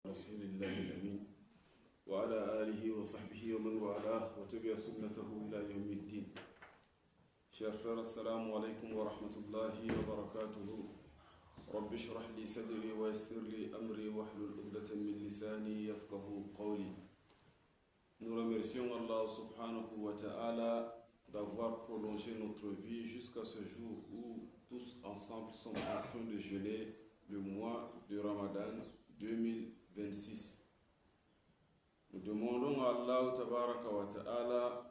رسول الله الأمين وعلى آله وصحبه ومن والاه وتبع سنته إلى يوم الدين. Chers frères, assalamu alaikum wa rahmatullahi wa barakatuhu. Rabbi shrah li sadri wa yassir li amri wahlul 'uqdatan min lisani yafqahu qawli. Nous remercions Allah subhanahu wa ta'ala d'avoir prolongé notre vie jusqu'à ce jour où tous ensemble sommes en train de jeûner le mois de Ramadan 2026. Nous demandons à Allah tabaraka wa ta'ala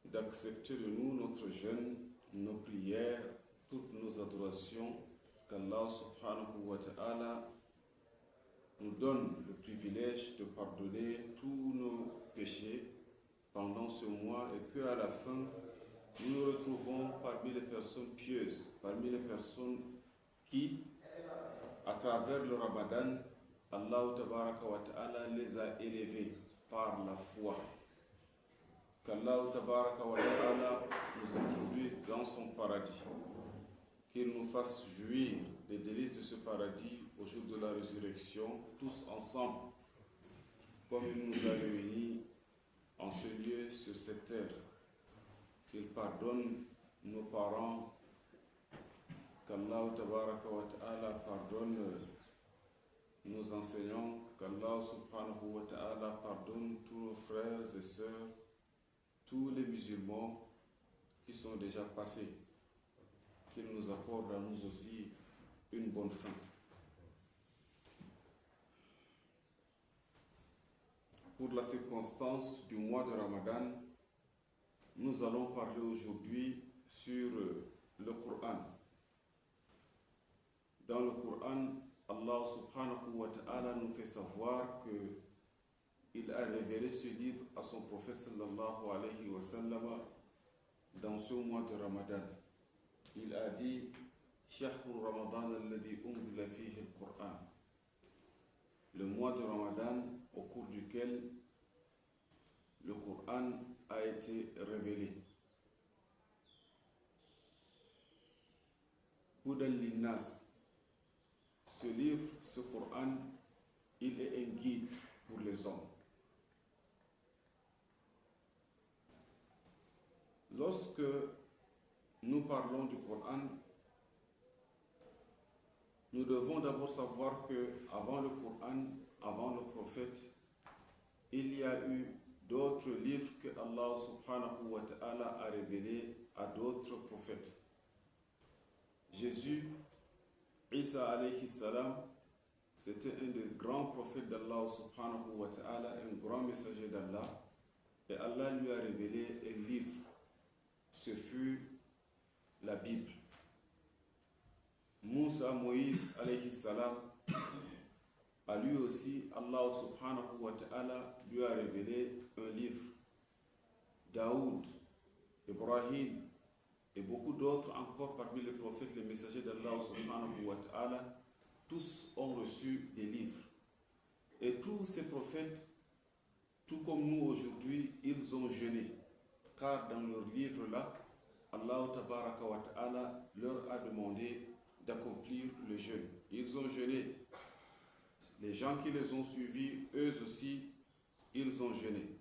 d'accepter de nous notre jeûne, nos prières, toutes nos adorations, qu'Allah subhanahu wa ta'ala nous donne le privilège de pardonner tous nos péchés pendant ce mois et qu'à la fin, nous nous retrouvons parmi les personnes pieuses, parmi les personnes qui, à travers le Ramadan, Allah tabaraka wa ta'ala les a élevés par la foi. Qu'Allah tabaraka wa ta'ala nous introduise dans son paradis, qu'il nous fasse jouir des délices de ce paradis au jour de la résurrection, tous ensemble, comme il nous a réunis en ce lieu, sur cette terre. Qu'il pardonne nos parents, qu'Allah tabaraka wa ta'ala pardonne nos enseignants, qu'Allah subhanahu wa ta'ala pardonne tous nos frères et sœurs, tous les musulmans qui sont déjà passés, qu'il nous accorde à nous aussi une bonne fin. Pour la circonstance du mois de Ramadan, nous allons parler aujourd'hui sur le Coran. Dans le Coran, Allah subhanahu wa ta'ala nous fait savoir que il a révélé ce livre à son prophète sallallahu alayhi wa sallam dans ce mois de Ramadan. Il a dit Shahru Ramadan alladhi unzila fihi al-Qur'an. Le mois de Ramadan au cours duquel le Coran a été révélé. Hudan linnas. Ce livre, ce Coran, il est un guide pour les hommes. Lorsque nous parlons du Coran, nous devons d'abord savoir que avant le Coran, avant le prophète, il y a eu d'autres livres que Allah subhanahu wa ta'ala a révélés à d'autres prophètes. Jésus, Isa alayhi salam, c'était un des grands prophètes d'Allah subhanahu wa ta'ala, un grand messager d'Allah, et Allah lui a révélé un livre. Ce fut la Bible. Moussa, Moïse alayhi salam, à lui aussi, Allah subhanahu wa ta'ala lui a révélé un livre. Daoud, Ibrahim et beaucoup d'autres encore parmi les prophètes, les messagers d'Allah subhanahu wa ta'ala, tous ont reçu des livres. Et tous ces prophètes, tout comme nous aujourd'hui, ils ont jeûné. Car dans leur livre-là, Allah tabaraka wa ta'ala leur a demandé d'accomplir le jeûne. Ils ont jeûné. Les gens qui les ont suivis, eux aussi, ils ont jeûné.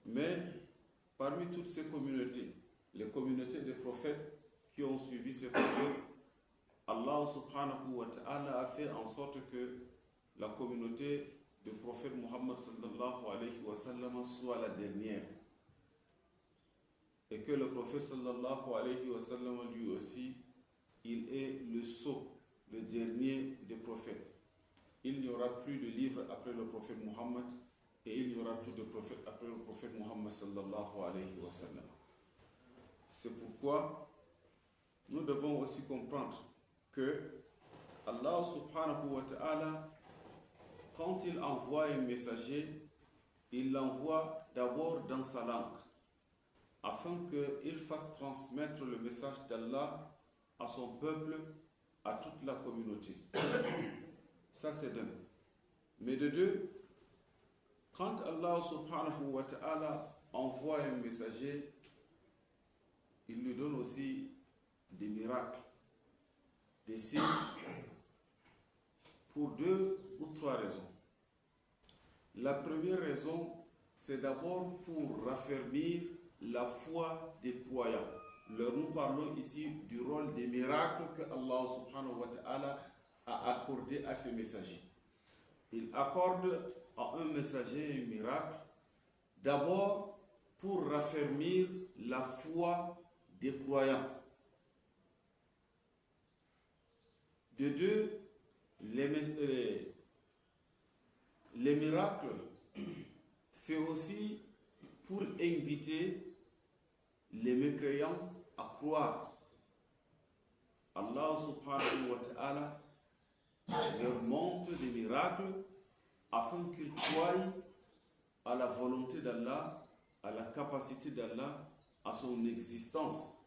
Mais parmi toutes ces communautés, les communautés des prophètes qui ont suivi ces prophètes, Allah subhanahu wa ta'ala a fait en sorte que la communauté du prophète Muhammad sallallahu alayhi wa sallam soit la dernière. Et que le prophète sallallahu alayhi wa sallam lui aussi, il est le sceau, le dernier des prophètes. Il n'y aura plus de livre après le prophète Muhammad et il n'y aura plus de prophète après le prophète Muhammad sallallahu alayhi wa sallam. C'est pourquoi nous devons aussi comprendre que Allah subhanahu wa ta'ala, quand il envoie un messager, il l'envoie d'abord dans sa langue, afin qu'il fasse transmettre le message d'Allah à son peuple, à toute la communauté. Ça c'est d'un. Mais de deux, quand Allah subhanahu wa ta'ala envoie un messager, il lui donne aussi des miracles, des signes, pour deux ou trois raisons. La première raison, c'est d'abord pour raffermir la foi des croyants. Nous parlons ici du rôle des miracles que Allah subhanahu wa ta'ala a accordé à ses messagers. Il accorde à un messager un miracle, d'abord pour raffermir la foi des croyants. De deux, les miracles, c'est aussi pour inviter les mécréants à croire. Allah subhanahu wa ta'ala leur montre des miracles afin qu'ils croient à la volonté d'Allah, à la capacité d'Allah, à son existence.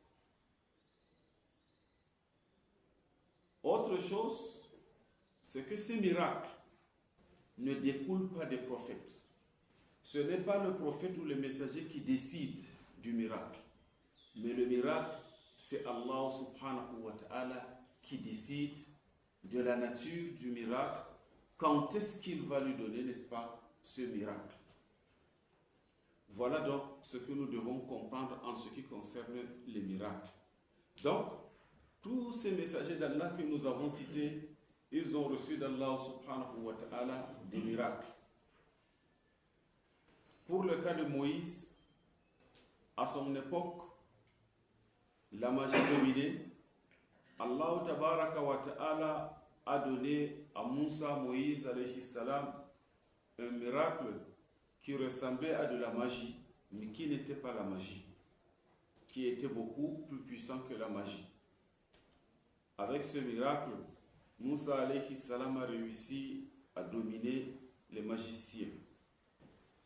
Autre chose, c'est que ces miracles ne découlent pas des prophètes. Ce n'est pas le prophète ou le messager qui décide du miracle, mais le miracle, c'est Allah subhanahu wa ta'ala qui décide de la nature du miracle, quand est-ce qu'il va lui donner, n'est-ce pas, ce miracle. Voilà donc ce que nous devons comprendre en ce qui concerne les miracles. Donc, tous ces messagers d'Allah que nous avons cités, ils ont reçu d'Allah subhanahu wa ta'ala des miracles. Pour le cas de Moïse, à son époque, la magie dominait. Allah tabaraka wa ta'ala a donné à Moussa, Moïse alayhi salam, un miracle qui ressemblait à de la magie, mais qui n'était pas la magie, qui était beaucoup plus puissant que la magie. Avec ce miracle, Moussa alayhi salam a réussi à dominer les magiciens.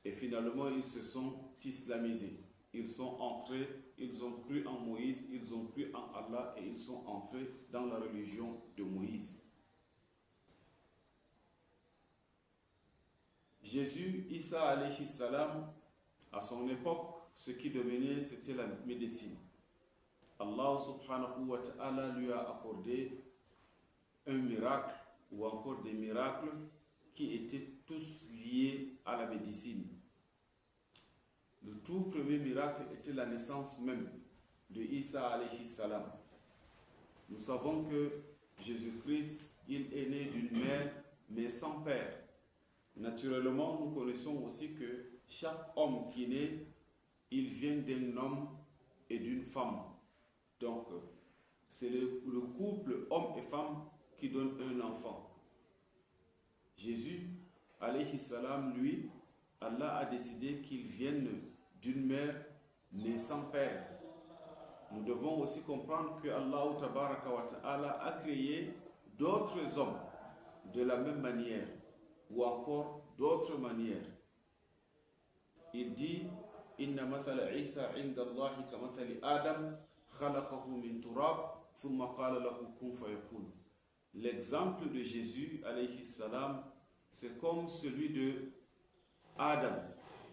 Et finalement, ils se sont islamisés. Ils sont entrés, ils ont cru en Moïse, ils ont cru en Allah et ils sont entrés dans la religion de Moïse. Jésus, Isa alayhi salam, à son époque, ce qui dominait, c'était la médecine. Allah subhanahu wa ta'ala lui a accordé un miracle ou encore des miracles qui étaient tous liés à la médecine. Le tout premier miracle était la naissance même de Isa alayhi salam. Nous savons que Jésus-Christ, il est né d'une mère, mais sans père. Naturellement, nous connaissons aussi que chaque homme qui naît, il vient d'un homme et d'une femme. Donc, c'est le couple homme et femme qui donne un enfant. Jésus, alayhi salam, lui, Allah a décidé qu'il vienne d'une mère, mais sans père. Nous devons aussi comprendre que Allah tabaraka wa ta'ala a créé d'autres hommes de la même manière, ou encore d'autres manières. Il dit Inna mathala Isa inda Allahi ka mathali Adam khalaqahu min turab thumma qala lahu kun fayakun. L'exemple de Jésus alayhi salam, c'est comme celui de Adam,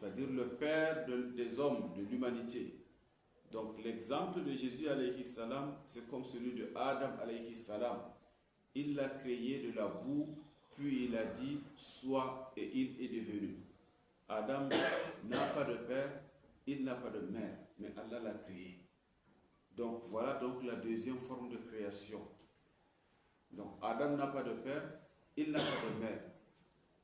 c'est-à-dire le père des hommes, de l'humanité. Donc l'exemple de Jésus alayhi salam, c'est comme celui de Adam alayhi salam. Il l'a créé de la boue, puis il a dit sois, et il est devenu. Adam n'a pas de père, il n'a pas de mère, mais Allah l'a créé. Donc voilà donc la deuxième forme de création. Donc Adam n'a pas de père, il n'a pas de mère.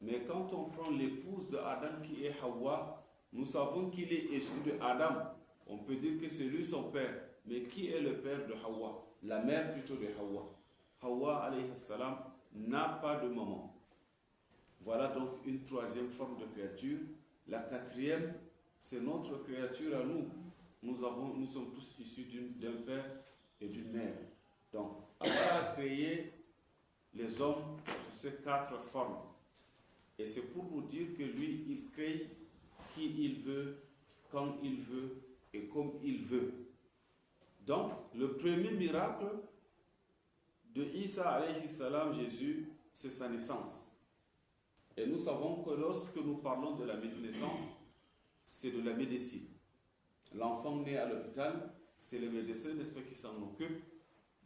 Mais quand on prend l'épouse de Adam qui est Hawa, nous savons qu'il est issu de Adam. On peut dire que c'est lui son père. Mais qui est le père de Hawa? La mère plutôt de Hawa. Hawa alayhi salam n'a pas de maman. Voilà donc une troisième forme de créature. La quatrième, c'est notre créature à nous. Nous sommes tous issus d'un père et d'une mère. Donc, Allah a créé les hommes sous ces quatre formes. Et c'est pour nous dire que lui, il crée qui il veut, quand il veut et comme il veut. Donc, le premier miracle de Isa alayhi salam, Jésus, c'est sa naissance. Et nous savons que lorsque nous parlons de la naissance, c'est de la médecine. L'enfant né à l'hôpital, c'est le médecin, n'est-ce pas, qui s'en occupe.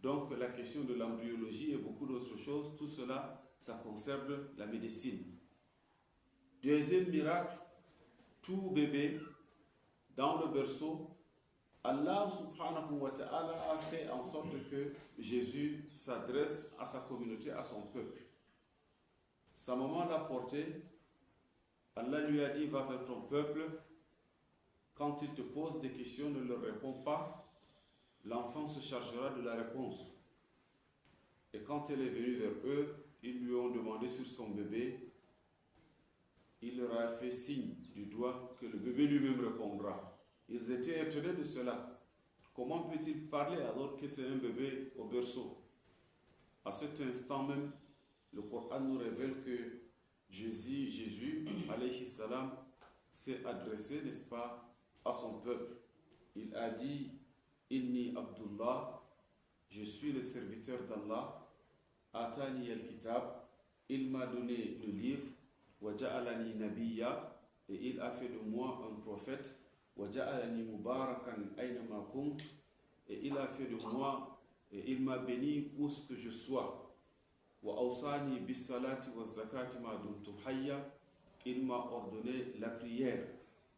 Donc la question de l'embryologie et beaucoup d'autres choses, tout cela, ça concerne la médecine. Deuxième miracle, tout bébé dans le berceau, Allah subhanahu wa ta'ala a fait en sorte que Jésus s'adresse à sa communauté, à son peuple. Sa maman l'a porté, Allah lui a dit, va vers ton peuple, quand il te pose des questions, ne leur réponds pas, l'enfant se chargera de la réponse. Et quand elle est venue vers eux, ils lui ont demandé sur son bébé, il leur a fait signe du doigt que le bébé lui-même répondra. Ils étaient étonnés de cela. Comment peut-il parler alors que c'est un bébé au berceau? À cet instant même, le Coran nous révèle que Jésus, alayhi salam, s'est adressé, n'est-ce pas, à son peuple. Il a dit, Inni Abdullah, je suis le serviteur d'Allah, Atani al-Kitab, il m'a donné le livre, Waja'alani Nabiyya, et il a fait de moi un prophète, Waja'alani Mubarakan aynama kunt, et il a fait de moi, et il m'a béni où ce que je sois. Wa awsani bis salati wa zakati ma dumtu hayya, il m'a ordonné la prière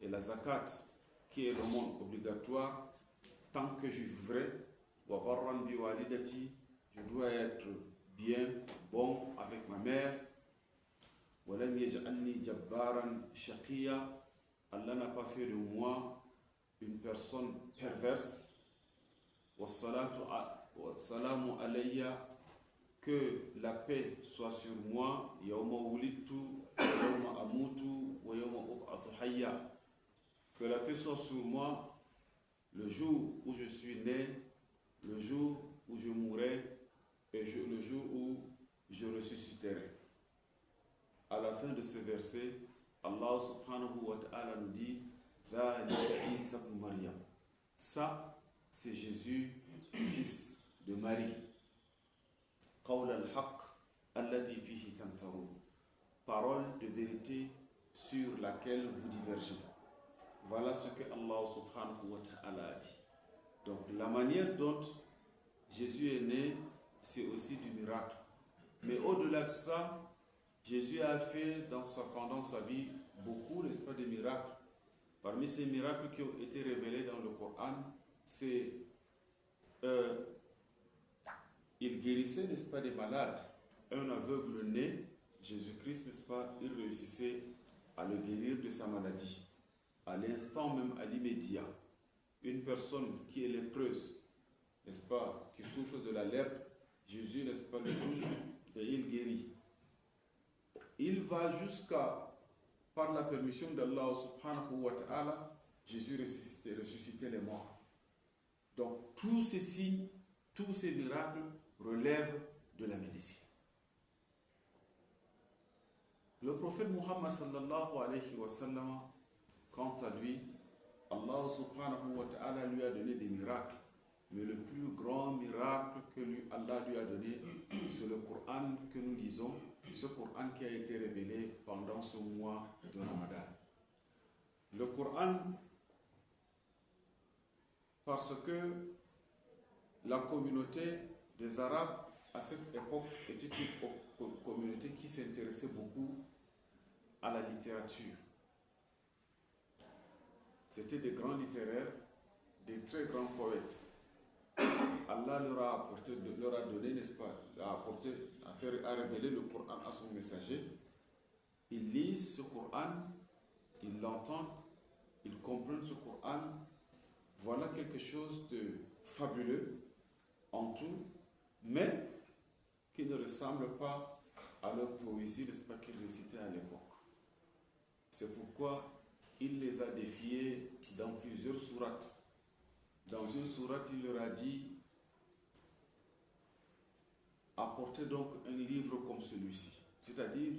et la zakat, qui est le monde obligatoire, tant que je vivrai. Wa barran bi walidati, je dois être bien, bon avec ma mère. Walam yaj'alni jabbaran shaqiya, Allah n'a pas fait de moi une personne perverse. Wassalamu alayya, que la paix soit sur moi, yawma wulidtu, yawma amutu, wa yawma ub'athu hayya, que la paix soit sur moi le jour où je suis né, le jour où je mourrai et le jour où je ressusciterai. À la fin de ce verset, Allah subhanahu wa ta'ala nous dit, ça, c'est Jésus, fils de Marie. Parole de vérité sur laquelle vous divergez. Voilà ce que Allah subhanahu wa ta'ala a dit. Donc la manière dont Jésus est né, c'est aussi du miracle. Mais au-delà de ça, Jésus a fait pendant sa vie beaucoup, n'est-ce pas, de miracles. Parmi ces miracles qui ont été révélés dans le Coran, c'est il guérissait, n'est-ce pas, des malades. Un aveugle né, Jésus-Christ, n'est-ce pas, il réussissait à le guérir de sa maladie. À l'instant même, à l'immédiat, une personne qui est lépreuse, n'est-ce pas, qui souffre de la lèpre, Jésus, n'est-ce pas, le touche et il guérit. Il va jusqu'à, par la permission d'Allah subhanahu wa ta'ala, Jésus ressusciter les morts. Donc tous ces signes, tous ces miracles relèvent de la médecine. Le prophète Muhammad sallallahu alayhi wa sallam, quant à lui, Allah subhanahu wa ta'ala lui a donné des miracles. Mais le plus grand miracle que Allah lui a donné, c'est le Coran que nous lisons, ce Coran qui a été révélé pendant ce mois de Ramadan. Le Coran, parce que la communauté des Arabes à cette époque était une communauté qui s'intéressait beaucoup à la littérature. C'était des grands littéraires, des très grands poètes. Allah leur a donné, n'est-ce pas, a révélé le Coran à son messager. Ils lisent ce Coran, ils l'entendent, ils comprennent ce Coran. Voilà quelque chose de fabuleux en tout, mais qui ne ressemble pas à leur poésie, n'est-ce pas, qu'ils récitaient à l'époque. C'est pourquoi il les a défiés dans plusieurs sourates. Dans une sourate, il leur a dit, apportez donc un livre comme celui-ci. C'est-à-dire,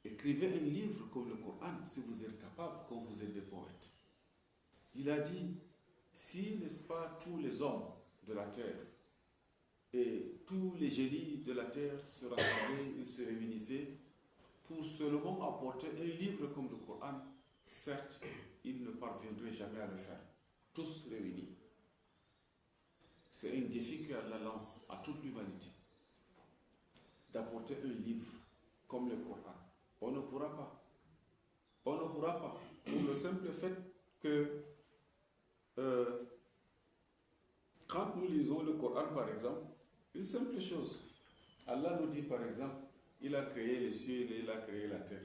écrivez un livre comme le Coran, si vous êtes capable, comme vous êtes des poètes. Il a dit, si, n'est-ce pas, tous les hommes de la terre et tous les génies de la terre se rassemblaient, ils se réunissaient pour seulement apporter un livre comme le Coran, certes, ils ne parviendraient jamais à le faire, tous réunis. C'est un défi qu'Allah lance à toute l'humanité. d'apporter un livre comme le Coran. On ne pourra pas. On ne pourra pas. Pour le simple fait que quand nous lisons le Coran, par exemple, une simple chose. Allah nous dit, par exemple, il a créé les cieux et il a créé la terre.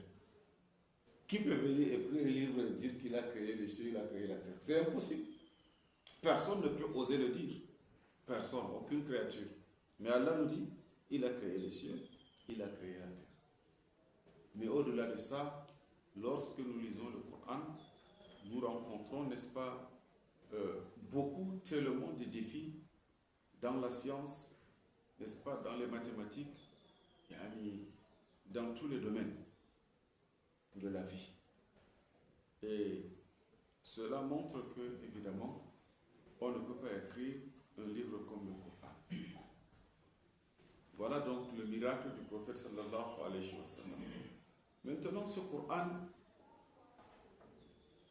Qui peut venir et prendre le livre et dire qu'il a créé les cieux, il a créé la terre? C'est impossible. Personne ne peut oser le dire. Personne, aucune créature. Mais Allah nous dit, il a créé les cieux, il a créé la terre. Mais au-delà de ça, lorsque nous lisons le Coran, nous rencontrons, n'est-ce pas, beaucoup, tellement de défis dans la science, n'est-ce pas, dans les mathématiques, dans tous les domaines de la vie. Et cela montre que, évidemment, on ne peut pas écrire un livre comme le Coran. Voilà donc le miracle du prophète sallallahu alayhi wa sallam. Maintenant, ce Coran,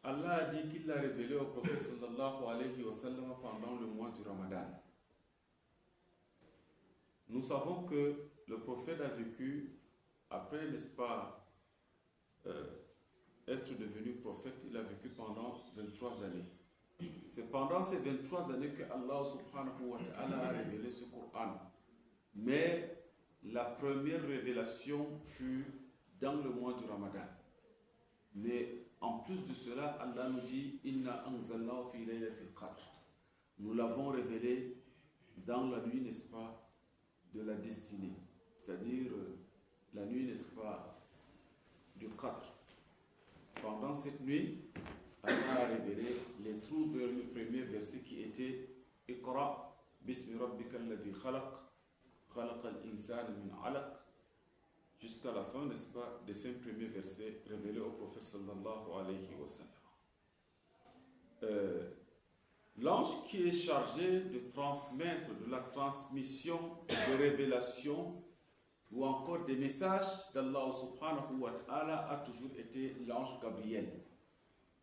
Allah a dit qu'il l'a révélé au prophète sallallahu alayhi wa sallam pendant le mois du Ramadan. Nous savons que le prophète a vécu, après, n'est-ce pas, être devenu prophète, il a vécu pendant 23 années. C'est pendant ces 23 années que Allah subhanahu wa ta'ala a révélé ce Coran. Mais la première révélation fut dans le mois du Ramadan. Mais en plus de cela, Allah nous dit Inna anzalnahu fi laylatil qadr. Nous l'avons révélé dans la nuit, n'est-ce pas, de la destinée. C'est-à-dire la nuit, n'est-ce pas, du Qadr. Pendant cette nuit, Allah a révélé les trous vers le premier verset qui était Iqra bismi rabbika alladhi khalaq khalaqa al-insana min alaq jusqu'à la fin, n'est-ce pas, des 5 premiers versets révélés au prophète sallallahu alayhi wa sallam. L'ange qui est chargé de transmettre, de la transmission de révélations ou encore des messages d'Allah subhanahu wa ta'ala a toujours été l'ange Gabriel.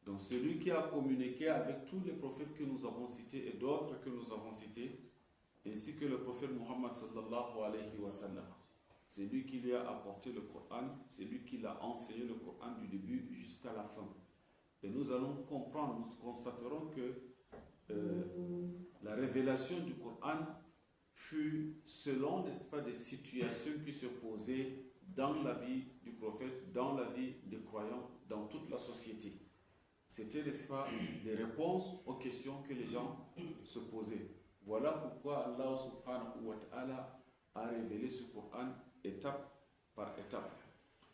Donc celui qui a communiqué avec tous les prophètes que nous avons cités et d'autres que nous avons cités, ainsi que le prophète Muhammad sallallahu alayhi wa sallam. C'est lui qui lui a apporté le Coran, c'est lui qui l'a enseigné le Coran du début jusqu'à la fin. Et nous allons comprendre, nous constaterons que la révélation du Coran fut selon, n'est-ce pas, des situations qui se posaient dans la vie du prophète, dans la vie des croyants, dans toute la société. C'était, n'est-ce pas, des réponses aux questions que les gens se posaient. Voilà pourquoi Allah subhanahu wa ta'ala a révélé ce Coran étape par étape.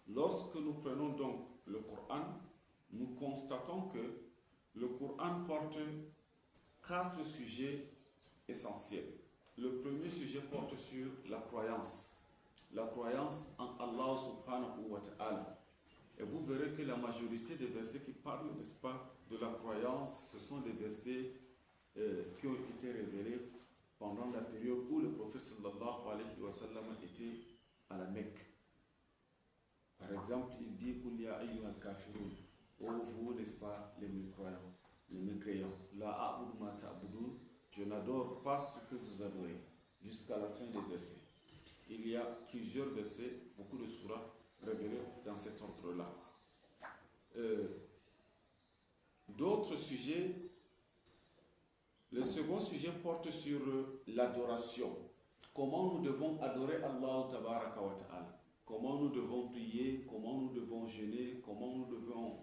Lorsque nous prenons donc le Coran, nous constatons que le Coran porte 4 sujets essentiels. Le premier sujet porte sur la croyance en Allah subhanahu wa ta'ala. Et vous verrez que la majorité des versets qui parlent, n'est-ce pas, de la croyance, ce sont des versets qui ont été révélés pendant la période où le prophète sallallahu alayhi wa sallam était à la Mecque. Par exemple, il dit « Qul ya ayyuhal kafirun » ô vous, n'est-ce pas, les mécréants. « La a'budu ma ta'budun » je n'adore pas ce que vous adorez. Jusqu'à la fin des versets. Il y a plusieurs versets, beaucoup de surahs révélés dans cet ordre-là. D'autres sujets, le second sujet porte sur l'adoration. Comment nous devons adorer Allah tabaraka wa ta'ala. Comment nous devons prier, comment nous devons jeûner, comment nous devons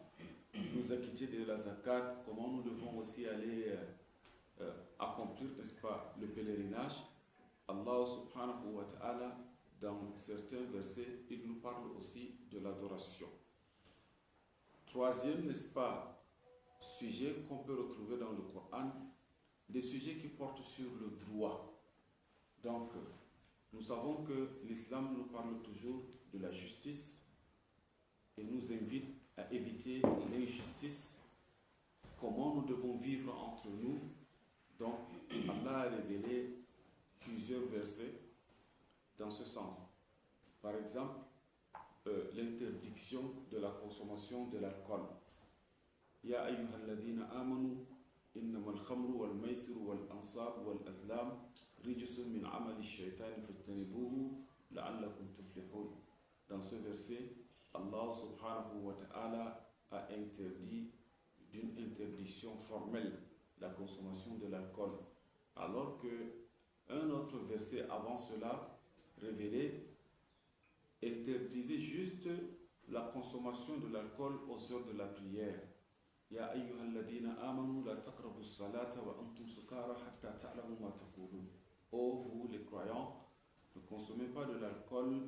nous acquitter de la zakat, comment nous devons aussi aller accomplir, n'est-ce pas, le pèlerinage. Allah subhanahu wa ta'ala, dans certains versets, il nous parle aussi de l'adoration. Troisième, n'est-ce pas, sujet qu'on peut retrouver dans le Coran, des sujets qui portent sur le droit. Donc, nous savons que l'islam nous parle toujours de la justice et nous invite à éviter l'injustice, comment nous devons vivre entre nous. Donc, Allah a révélé plusieurs versets dans ce sens. Par exemple, l'interdiction de la consommation de l'alcool. Ya ayyuhalladhina amanu innama al-khamru wal-maisiru wal-ansabu wal-azlam rijsun min amali ash-shaytani fajtanibuhu لعلكم تفلحون. Dans ce verset, Allah subhanahu wa ta'ala a interdit d'une interdiction formelle la consommation de l'alcool, alors que un autre verset avant cela révélé interdisait juste la consommation de l'alcool aux heures de la prière. Ya ayyuhalladhina amanu la taqrabu as-salata wa antum sukara hatta ta'lamu ma taqulun. Ô vous les croyants, ne consommez pas de l'alcool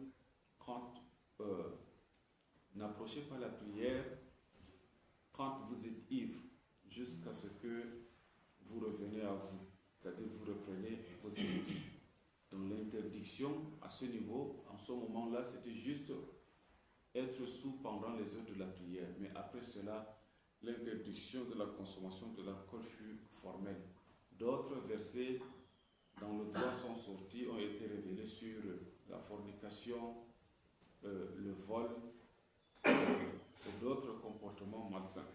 quand n'approchez pas la prière quand vous êtes ivre, jusqu'à ce que vous reveniez à vous, c'est-à-dire vous reprenez vos esprits. Donc l'interdiction à ce niveau, en ce moment-là, c'était juste être sous pendant les heures de la prière. Mais après cela, l'interdiction de la consommation de l'alcool fut formelle. D'autres versets dans le droit sont sortis, ont été révélés sur la fornication, le vol et d'autres comportements malsains.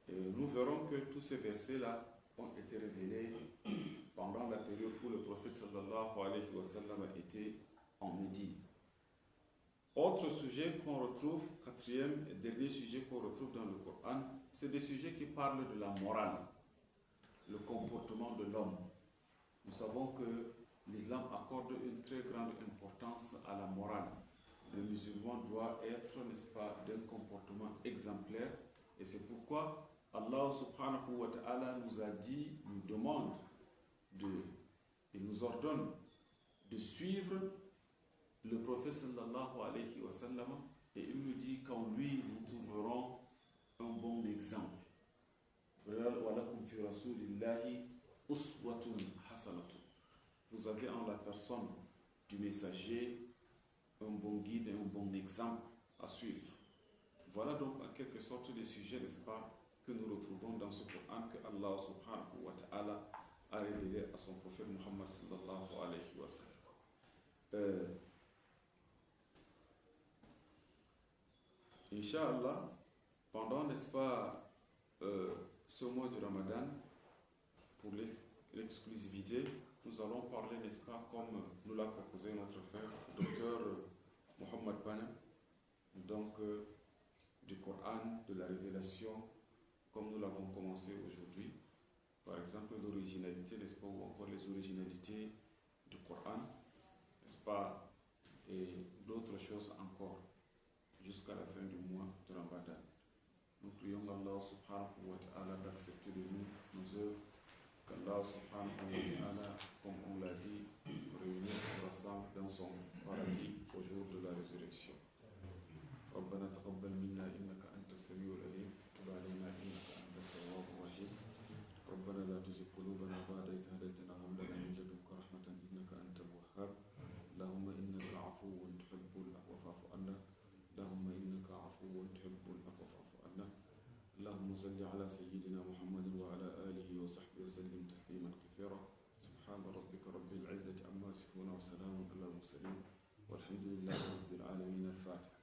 Nous verrons que tous ces versets-là ont été révélés pendant la période où le prophète sallallahu alayhi wa sallam était en Médine. Autre sujet qu'on retrouve, quatrième et dernier sujet qu'on retrouve dans le Coran, c'est des sujets qui parlent de la morale, le comportement de l'homme. Nous savons que l'islam accorde une très grande importance à la morale. Le musulman doit être, n'est-ce pas, d'un comportement exemplaire, et c'est pourquoi Allah subhanahu wa ta'ala nous a dit, nous demande, il nous ordonne de suivre le prophète sallallahu alayhi wa sallam, et il nous dit qu'en lui nous trouverons un bon exemple. Vous avez en la personne du messager un bon guide et un bon exemple à suivre. Voilà donc en quelque sorte les sujets, n'est-ce pas, que nous retrouvons dans ce Coran que Allah subhanahu wa ta'ala a révélé à son prophète Muhammad sallallahu alayhi wa sallam. Inch'Allah, pendant, n'est-ce pas, ce mois de Ramadan, pour l'exclusivité, nous allons parler, n'est-ce pas, comme nous l'a proposé notre frère, docteur Mohamed Pana, donc du Coran, de la révélation, comme nous l'avons commencé aujourd'hui. Par exemple, l'originalité, n'est-ce pas, ou encore les originalités du Coran, n'est-ce pas, et d'autres choses encore, jusqu'à la fin du mois de Ramadan. Nous prions Allah subhanahu wa ta'ala d'accepter de nous nos œuvres, qu'Allah subhanahu wa ta'ala, comme on l'a dit, réunisse ensemble dans son paradis au jour de la résurrection. ربنا تقبل منا إنك أنت السميع العليم وتب علينا إنك أنت التواب الرحيم ربنا لا تزغ قلوبنا بعد إذ هديتنا وهب لنا من لدنك رحمة إنك أنت الوهاب اللهم إنك عفو تحب العفو فاعف عنا اللهم إنك عفو تحب العفو فاعف عنا اللهم صل على سيدنا محمد وعلى آله وصحبه وسلم تسليما كثيرا سبحان ربك رب العزة عما يصفون وسلام على المرسلين والحمد لله رب العالمين. الفاتحة.